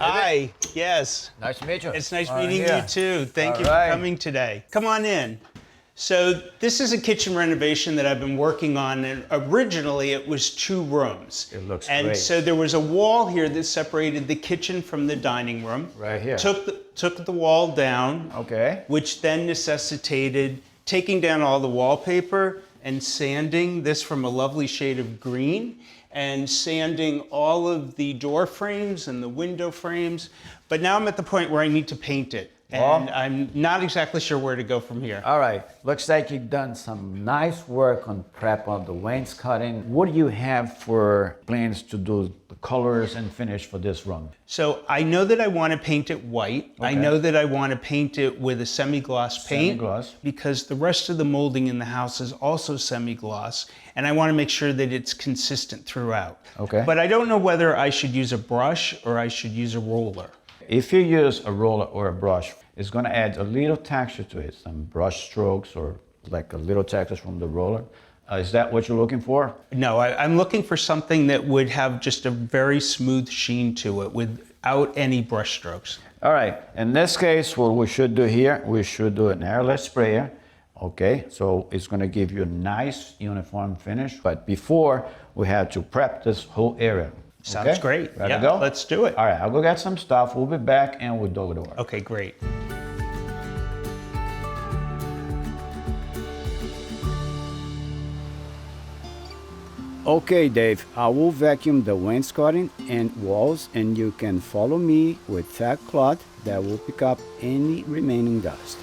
Hi, yes. Nice to meet you. It's nice meeting you too. Thank you for coming today. Come on in. So this is a kitchen renovation that I've been working on, and originally it was 2 rooms. It looks and great. So there was a wall here that separated the kitchen from the dining room. Right here. Took the wall down. Okay. Which then necessitated taking down all the wallpaper and sanding this from a lovely shade of green, and sanding all of the door frames and the window frames. But now I'm at the point where I need to paint it. And I'm not exactly sure where to go from here. All right, looks like you've done some nice work on prep on the wainscoting. What do you have for plans to do the colors and finish for this room? So I know that I want to paint it white. Okay. I know that I want to paint it with a semi-gloss paint. Semi-gloss. Because the rest of the molding in the house is also semi-gloss. And I want to make sure that it's consistent throughout. Okay. But I don't know whether I should use a brush or I should use a roller. If you use a roller or a brush, it's going to add a little texture to it, some brush strokes or like a little texture from the roller. Is that what you're looking for? No, I'm looking for something that would have just a very smooth sheen to it without any brush strokes. All right, in this case, what we should do here, we should do an airless sprayer. Okay, so it's going to give you a nice uniform finish, but before we have to prep this whole area. Sounds great. Ready to go? Let's do it. All right, I'll go get some stuff. We'll be back and we'll do the work. Okay, great. Okay, Dave, I will vacuum the wainscoting and walls, and you can follow me with fat cloth that will pick up any remaining dust.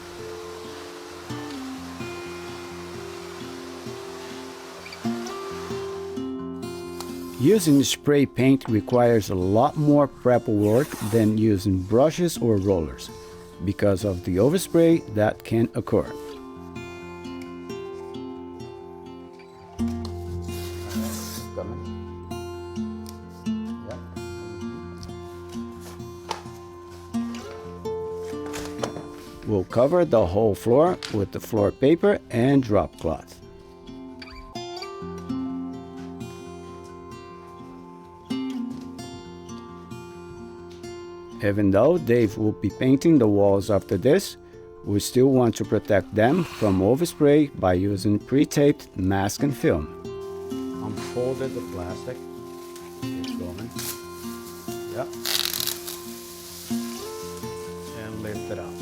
Using spray paint requires a lot more prep work than using brushes or rollers because of the overspray that can occur. We'll cover the whole floor with the floor paper and drop cloth. Even though Dave will be painting the walls after this, we still want to protect them from overspray by using pre-taped mask and film. Unfolded the plastic. Keep going. Yep. And lift it up.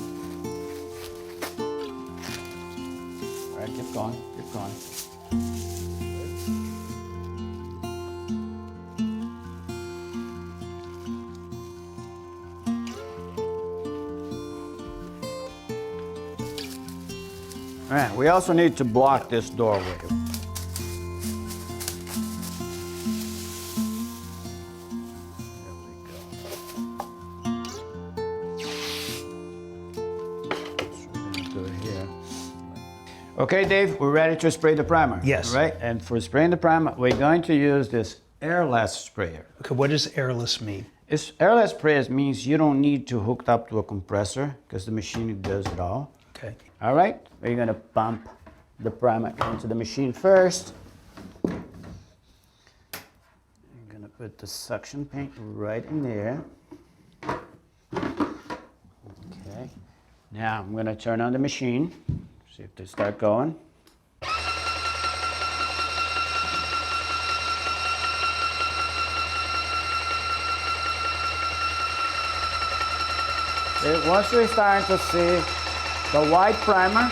All right, keep going, keep going. All right, we also need to block this doorway. Okay, Dave, we're ready to spray the primer. Yes. Right, and for spraying the primer, we're going to use this airless sprayer. Okay, what does airless mean? This airless sprayer means you don't need to hook up to a compressor because the machine does it all. Okay. All right, we're gonna pump the primer into the machine first. I'm gonna put the suction paint right in there. Okay, now I'm gonna turn on the machine, see if they start going. Okay, once we're starting to see the white primer,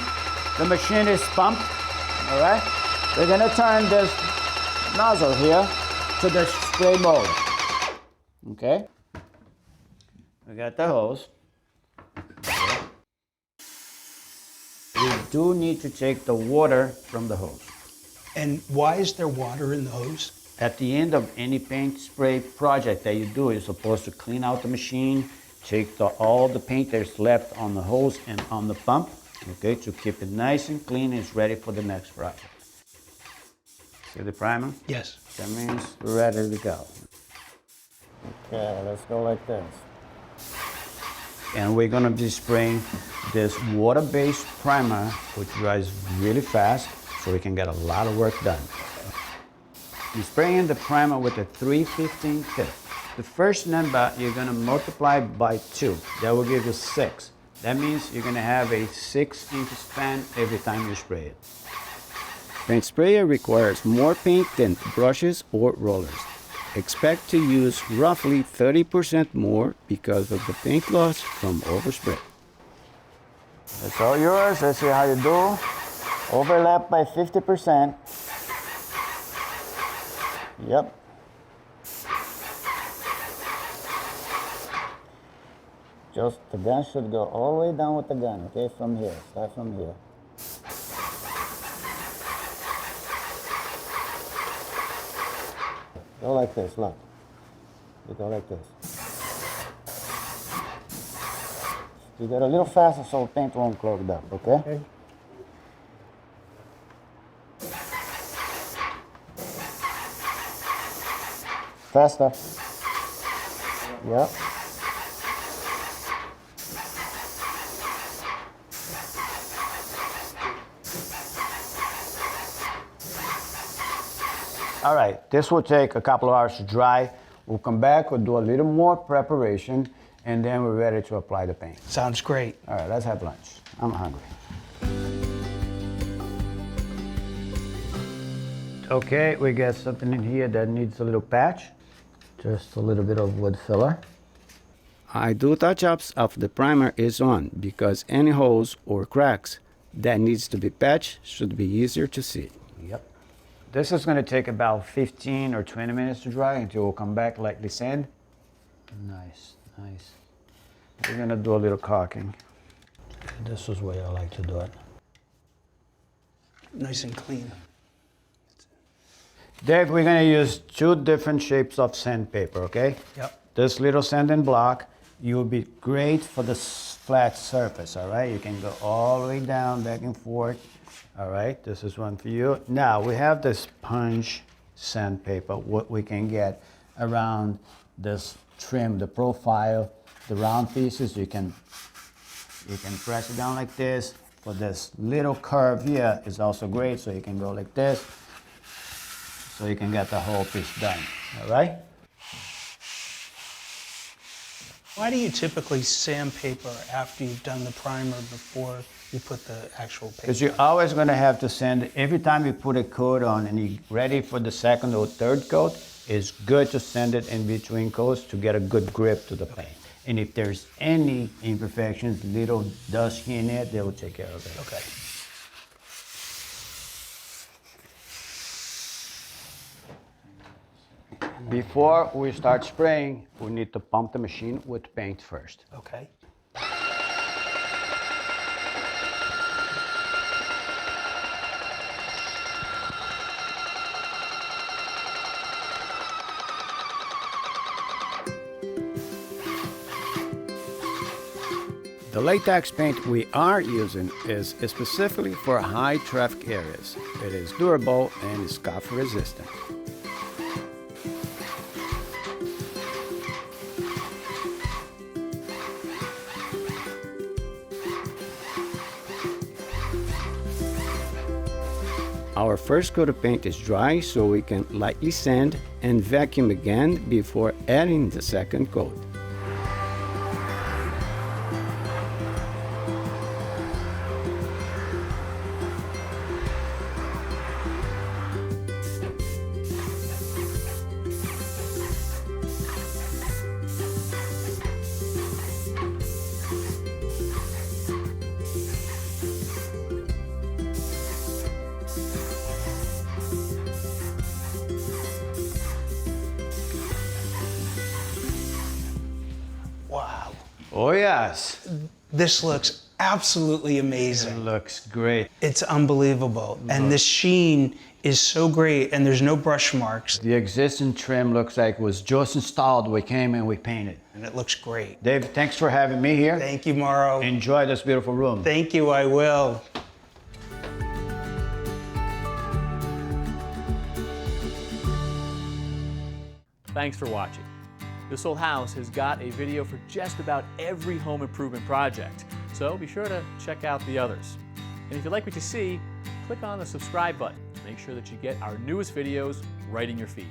the machine is pumped, all right? We're gonna turn this nozzle here to the spray mode, okay? We got the hose. Okay. We do need to take the water from the hose. And why is there water in the hose? At the end of any paint spray project that you do, you're supposed to clean out the machine, take all the paint that's left on the hose and on the pump, okay, to keep it nice and clean. It's ready for the next project. See the primer? Yes. That means we're ready to go. Okay, let's go like this. And we're gonna be spraying this water-based primer, which dries really fast, so we can get a lot of work done. I'm spraying the primer with a 3/15 tip. The first number, you're gonna multiply by 2. That will give you 6. That means you're gonna have a 6-inch span every time you spray it. Paint sprayer requires more paint than brushes or rollers. Expect to use roughly 30% more because of the paint loss from overspray. It's all yours. Let's see how you do. Overlap by 50%. Yep. Just the gun should go all the way down with the gun, okay? From here, start from here. Go like this, look. You go like this. You get a little faster so the paint won't clog up, okay? Faster. Yep. All right, this will take a couple of hours to dry. We'll come back, we'll do a little more preparation, and then we're ready to apply the paint. Sounds great. All right, let's have lunch. I'm hungry. Okay, we got something in here that needs a little patch. Just a little bit of wood filler. I do touch-ups after the primer is on because any holes or cracks that needs to be patched should be easier to see. Yep. This is going to take about 15 or 20 minutes to dry until we'll come back, lightly sand. Nice, nice. We're going to do a little caulking. This is the way I like to do it. Nice and clean. Dave, we're going to use 2 different shapes of sandpaper, okay? Yep. This little sanding block, you'll be great for the flat surface, all right? You can go all the way down, back and forth. All right, this is one for you. Now, we have this sponge sandpaper, what we can get around this trim, the profile, the round pieces. You can press it down like this. For this little curve here is also great, so you can go like this, so you can get the whole piece done, all right? Why do you typically sandpaper after you've done the primer before you put the actual paint? Because you're always going to have to sand. Every time you put a coat on and you're ready for the second or third coat, it's good to sand it in between coats to get a good grip to the paint. And if there's any imperfections, little dust here and there, they will take care of it. Okay. Before we start spraying, we need to pump the machine with paint first. Okay. The latex paint we are using is specifically for high traffic areas. It is durable and scuff resistant. Our first coat of paint is dry, so we can lightly sand and vacuum again before adding the second coat. Wow. Oh yes, This looks absolutely it amazing. looks great. It's unbelievable. And the sheen is so great, and there's no brush marks, The existing trim looks like it was just installed. We came and we painted. and it looks great. Dave, thanks for having me here. Thank you, Mauro. Enjoy this beautiful room. Thank you, I will. Thanks for watching. This Old House has got a video for just about every home improvement project, so be sure to check out the others. And if you like what you see, click on the subscribe button to make sure that you get our newest videos right in your feed.